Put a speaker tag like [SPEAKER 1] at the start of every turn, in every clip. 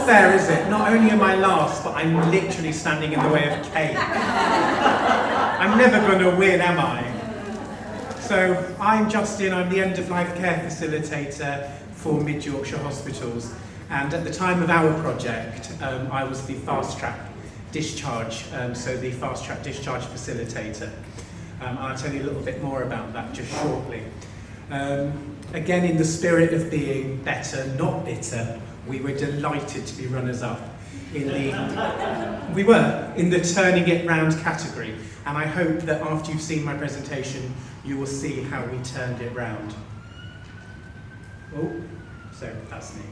[SPEAKER 1] not fair, is it? Not only am I last, but I'm literally standing in the way of cake. I'm never going to win, am I? So, I'm Justin, I'm the end-of-life care facilitator for Mid Yorkshire Hospitals. And at the time of our project, I was the Fast Track Discharge, so the Fast Track Discharge facilitator. I'll tell you a little bit more about that just shortly. Again, in the spirit of being better, not bitter, we were delighted to be runners-up in the Turning It Round category. And I hope that after you've seen my presentation, you will see how we turned it round. Oh, so that's me.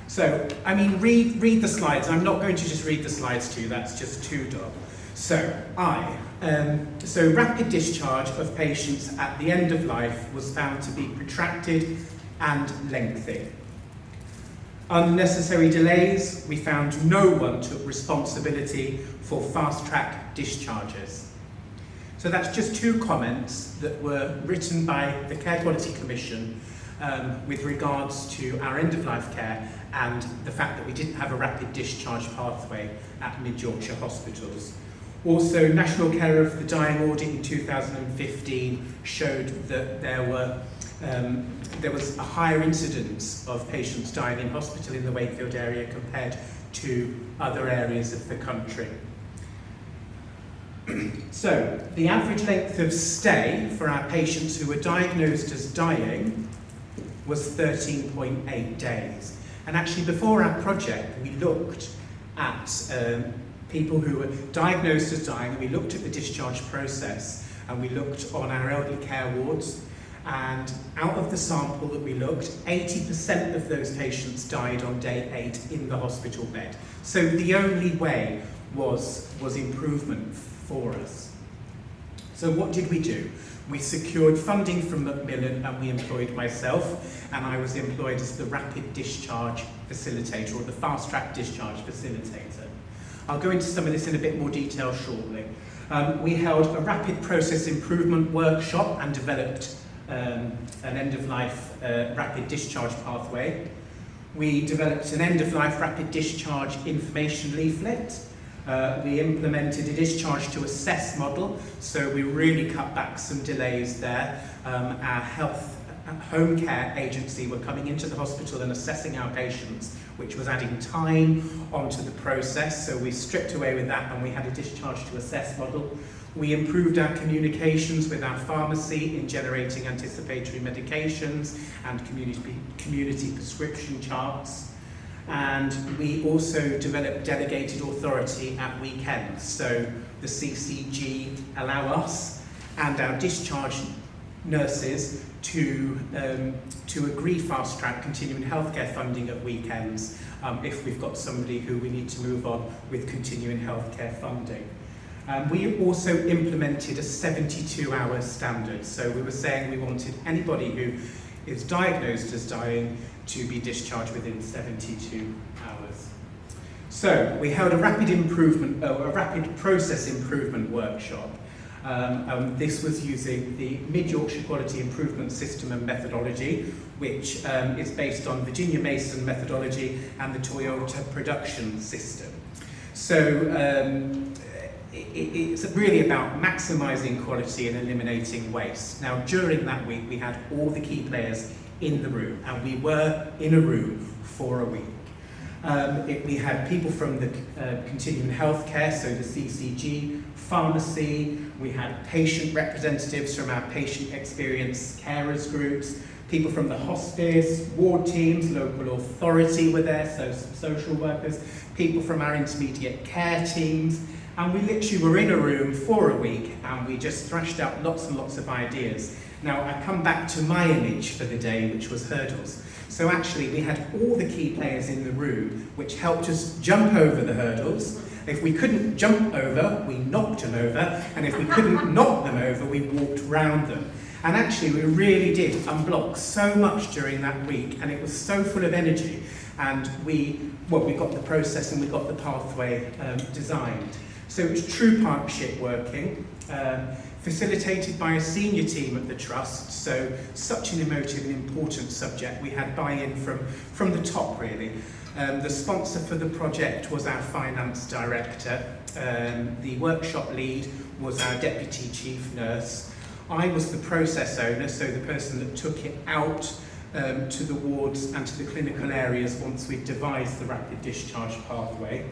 [SPEAKER 1] So, I mean, read the slides. I'm not going to just read the slides to you, that's just too dull. So, rapid discharge of patients at the end of life was found to be protracted and lengthy. Unnecessary delays, we found no one took responsibility for fast track discharges. So that's just two comments that were written by the Care Quality Commission with regards to our end-of-life care and the fact that we didn't have a rapid discharge pathway at Mid Yorkshire Hospitals. Also, National Care of the Dying audit in 2015 showed that there was a higher incidence of patients dying in hospital in the Wakefield area compared to other areas of the country. So, the average length of stay for our patients who were diagnosed as dying was 13.8 days. And actually, before our project, we looked at people who were diagnosed as dying, and we looked at the discharge process, and we looked on our elderly care wards, and out of the sample that we looked, 80% of those patients died on day 8 in the hospital bed. So the only way was improvement for us. So what did we do? We secured funding from Macmillan and we employed myself, and I was employed as the rapid discharge facilitator, or the fast track discharge facilitator. I'll go into some of this in a bit more detail shortly. We held a rapid process improvement workshop and developed an end-of-life rapid discharge pathway. We developed an end-of-life rapid discharge information leaflet. We implemented a discharge to assess model, so we really cut back some delays there. Our health home care agency were coming into the hospital and assessing our patients, which was adding time onto the process, so we stripped away with that and we had a discharge to assess model. We improved our communications with our pharmacy in generating anticipatory medications and community prescription charts. And we also developed delegated authority at weekends. So the CCG allow us and our discharge nurses to agree fast track continuing healthcare funding at weekends if we've got somebody who we need to move on with continuing healthcare funding. We also implemented a 72-hour standard. So we were saying we wanted anybody who is diagnosed as dying to be discharged within 72 hours. So we held a rapid process improvement workshop. This was using the Mid Yorkshire Quality Improvement System and Methodology, which is based on Virginia Mason methodology and the Toyota production system. So it's really about maximising quality and eliminating waste. Now, during that week, we had all the key players in the room, and we were in a room for a week. We had people from the continuing healthcare, so the CCG, pharmacy, we had patient representatives from our patient experience carers groups, people from the hospice, ward teams, local authority were there, so some social workers, people from our intermediate care teams, and we literally were in a room for a week and we just thrashed out lots and lots of ideas. Now, I come back to my image for the day, which was hurdles. So actually, we had all the key players in the room, which helped us jump over the hurdles. If we couldn't jump over, we knocked them over, and if we couldn't knock them over, we walked round them. And actually, we really did unblock so much during that week, and it was so full of energy. And we got the process and we got the pathway designed. So it was true partnership working, facilitated by a senior team at the Trust, so such an emotive and important subject. We had buy-in from the top, really. The sponsor for the project was our finance director. The workshop lead was our deputy chief nurse. I was the process owner, so the person that took it out to the wards and to the clinical areas once we devised the rapid discharge pathway.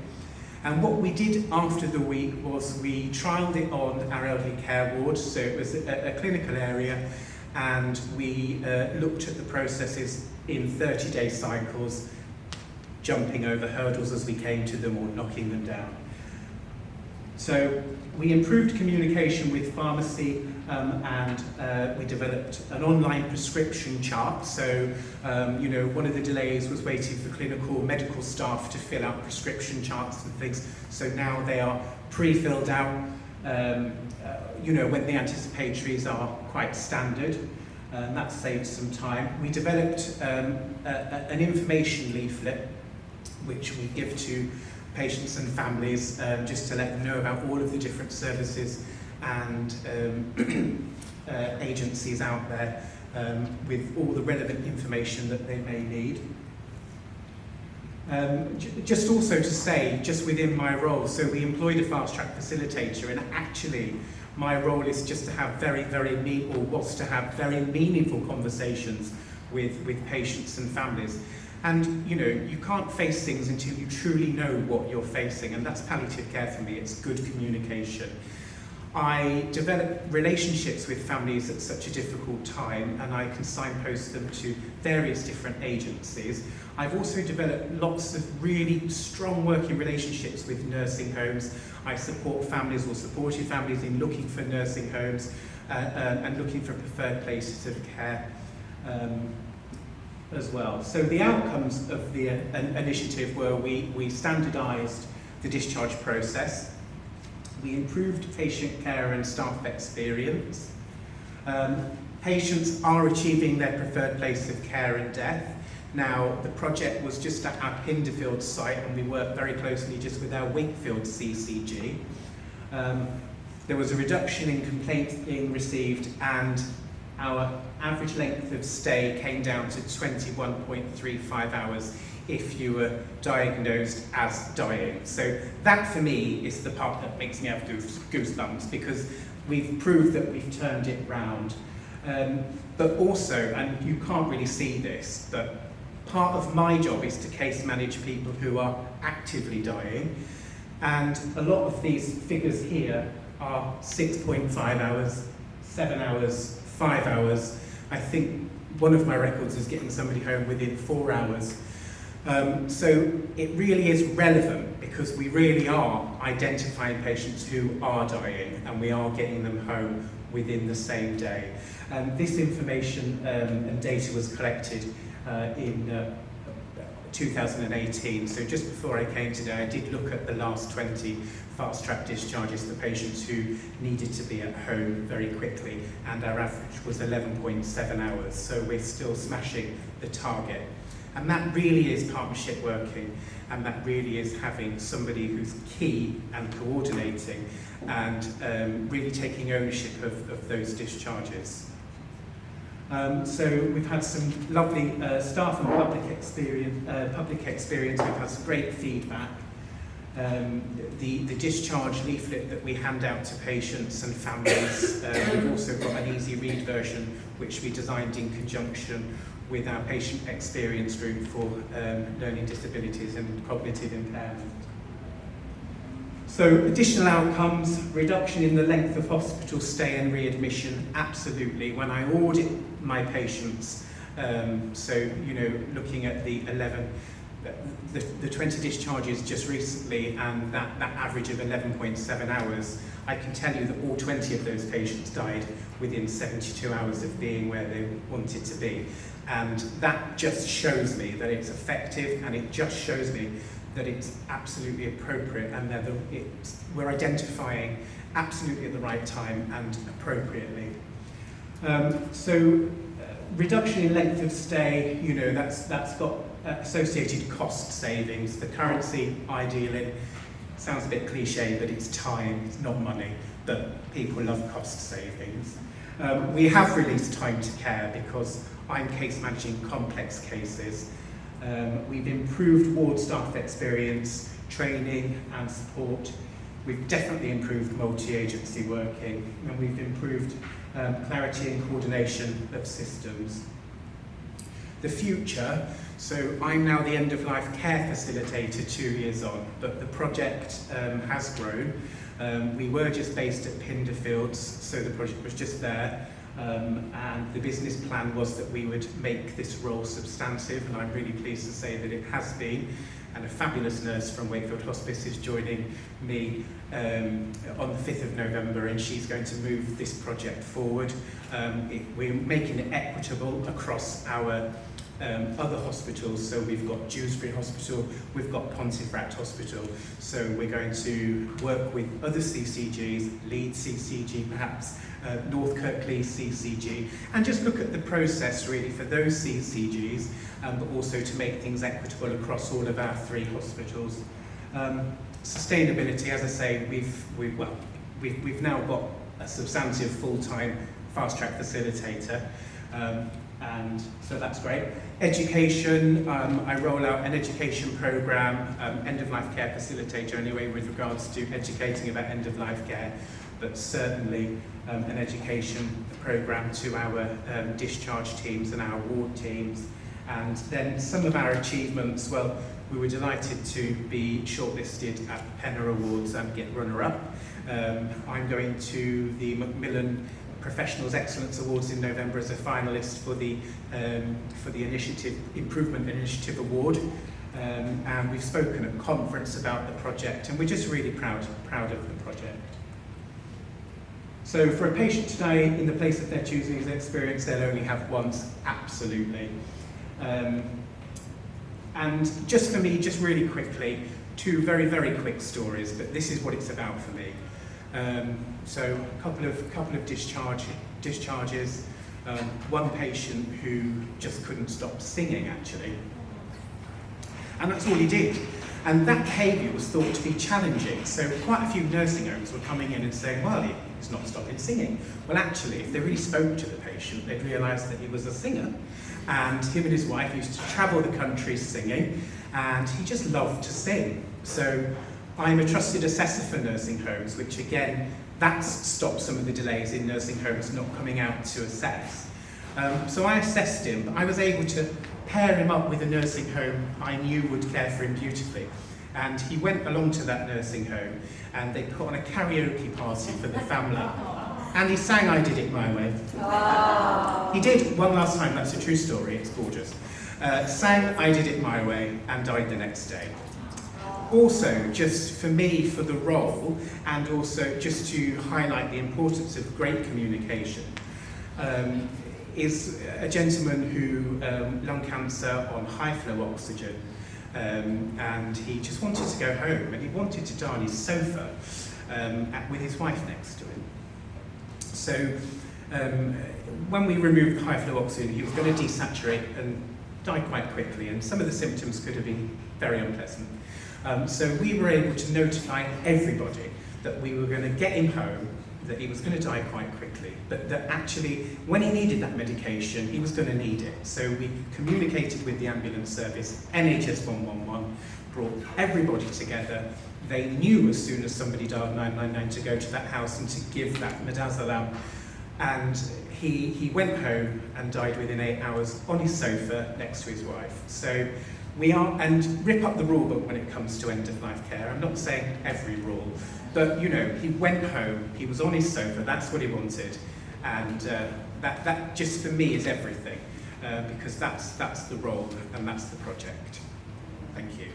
[SPEAKER 1] And what we did after the week was we trialled it on our elderly care ward, so it was a clinical area, and we looked at the processes in 30-day cycles, jumping over hurdles as we came to them or knocking them down. So we improved communication with pharmacy and we developed an online prescription chart. So, one of the delays was waiting for clinical medical staff to fill out prescription charts and things. So now they are pre-filled out, when the anticipatories are quite standard. That saved some time. We developed an information leaflet which we give to patients and families just to let them know about all of the different services and agencies out there with all the relevant information that they may need. Just also to say, just within my role, so we employed a fast track facilitator, and actually my role is just to have very meaningful conversations with patients and families. And you can't face things until you truly know what you're facing, and that's palliative care for me. It's good communication. I develop relationships with families at such a difficult time, and I can signpost them to various different agencies. I've also developed lots of really strong working relationships with nursing homes. I support families or supported families in looking for nursing homes and looking for preferred places of care as well. So the outcomes of the initiative were we standardised the discharge process. We improved patient care and staff experience. Patients are achieving their preferred place of care and death. Now, the project was just at our Pinderfield site, and we worked very closely just with our Wakefield CCG. There was a reduction in complaints being received, and our average length of stay came down to 21.35 hours if you were diagnosed as dying. So that for me is the part that makes me have goosebumps, because we've proved that we've turned it round. But also, and you can't really see this, but part of my job is to case manage people who are actively dying. And a lot of these figures here are 6.5 hours, 7 hours, 5 hours. I think one of my records is getting somebody home within 4 hours. So it really is relevant, because we really are identifying patients who are dying, and we are getting them home within the same day. This information and data was collected in 2018. So just before I came today, I did look at the last 20 fast track discharges for patients who needed to be at home very quickly, and our average was 11.7 hours. So we're still smashing the target. And that really is partnership working, and that really is having somebody who's key and coordinating and really taking ownership of those discharges. So we've had some lovely staff and public experience. We've had some great feedback. The discharge leaflet that we hand out to patients and families, we've also got an easy read version which we designed in conjunction with our patient experience group for learning disabilities and cognitive impairment. So additional outcomes, reduction in the length of hospital stay and readmission, absolutely. When I audit my patients, looking at the 20 discharges just recently and that average of 11.7 hours, I can tell you that all 20 of those patients died within 72 hours of being where they wanted to be. And that just shows me that it's effective, and it just shows me that it's absolutely appropriate, and that we're identifying absolutely at the right time and appropriately. Reduction in length of stay, that's got associated cost savings. The currency ideally sounds a bit cliche, but it's time, it's not money, but people love cost savings. We have released time to care because I'm case managing complex cases. We've improved ward staff experience, training and support. We've definitely improved multi-agency working, and we've improved clarity and coordination of systems. The future, so I'm now the end-of-life care facilitator 2 years on, but the project has grown. We were just based at Pinderfields, so the project was just there. And the business plan was that we would make this role substantive, and I'm really pleased to say that it has been. And a fabulous nurse from Wakefield Hospice is joining me on the 5th of November, and she's going to move this project forward. We're making it equitable across our other hospitals, so we've got Dewsbury Hospital, we've got Pontefract Hospital, so we're going to work with other CCGs, Leeds CCG perhaps, North Kirkley CCG, and just look at the process really for those CCGs, but also to make things equitable across all of our 3 hospitals. Sustainability, as I say, we've now got a substantive full-time fast track facilitator. And so that's great. Education, I roll out an education programme, end-of-life care facilitator anyway, with regards to educating about end-of-life care, but certainly an education programme to our discharge teams and our ward teams. And then some of our achievements, well, we were delighted to be shortlisted at the PEN Awards and get runner-up. I'm going to the Macmillan Professionals Excellence Awards in November as a finalist for the Improvement Initiative Award, and we've spoken at conference about the project, and we're just really proud of the project. So for a patient to die in the place that they're choosing as experience, they'll only have once, absolutely. And just for me, just really quickly, 2 very, very quick stories, but this is what it's about for me. So a couple of discharges, one patient who just couldn't stop singing actually, and that's all he did. And that behaviour was thought to be challenging, so quite a few nursing homes were coming in and saying, well, he's not stopping singing. Well actually, if they really spoke to the patient, they'd realise that he was a singer, and him and his wife used to travel the country singing, and he just loved to sing. So I'm a trusted assessor for nursing homes, which again, that's stopped some of the delays in nursing homes not coming out to assess. So I assessed him, but I was able to pair him up with a nursing home I knew would care for him beautifully. And he went along to that nursing home, and they put on a karaoke party for the family. And he sang I Did It My Way. Oh. He did one last time, that's a true story, it's gorgeous. Sang I Did It My Way and died the next day. Also, just for me, for the role, and also just to highlight the importance of great communication, is a gentleman who lung cancer on high flow oxygen, and he just wanted to go home, and he wanted to die on his sofa with his wife next to him. So when we removed the high flow oxygen, he was going to desaturate and die quite quickly, and some of the symptoms could have been very unpleasant. So we were able to notify everybody that we were going to get him home, that he was going to die quite quickly, but that actually when he needed that medication, he was going to need it. So we communicated with the ambulance service, NHS 111, brought everybody together. They knew as soon as somebody dialed 999 to go to that house and to give that midazolam. And he went home and died within 8 hours on his sofa next to his wife. So we are, and rip up the rule book when it comes to end-of-life care. I'm not saying every rule, but you know, he went home, he was on his sofa, that's what he wanted, and that just for me is everything, because that's the role and that's the project. Thank you.